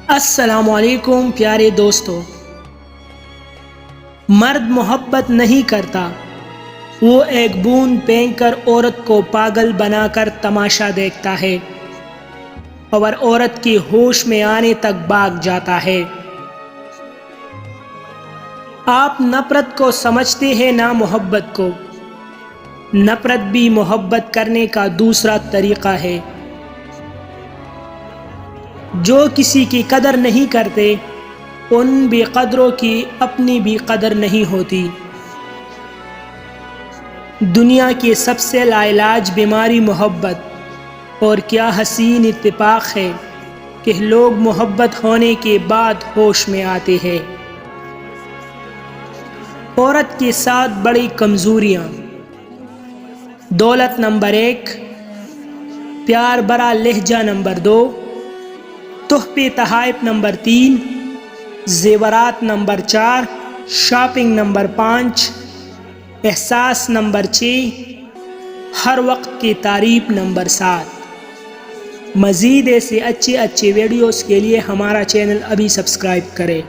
السلام علیکم پیارے دوستو، مرد محبت نہیں کرتا، وہ ایک بوند پھینک کر عورت کو پاگل بنا کر تماشا دیکھتا ہے اور عورت کی ہوش میں آنے تک بھاگ جاتا ہے۔ آپ نفرت کو سمجھتے ہیں نہ محبت کو۔ نفرت بھی محبت کرنے کا دوسرا طریقہ ہے۔ جو کسی کی قدر نہیں کرتے ان بے قدروں کی اپنی بھی قدر نہیں ہوتی۔ دنیا کی سب سے لاعلاج بیماری محبت، اور کیا حسین اتفاق ہے کہ لوگ محبت ہونے کے بعد ہوش میں آتے ہیں۔ عورت کے ساتھ بڑی کمزوریاں۔ دولت نمبر 1، پیار برا لہجہ نمبر 2، تحفے تحائف نمبر 3، زیورات نمبر 4، شاپنگ نمبر 5، احساس نمبر 6، ہر وقت کی تعریف نمبر 7۔ مزید ایسے اچھے ویڈیوز کے لیے ہمارا چینل ابھی سبسکرائب کریں۔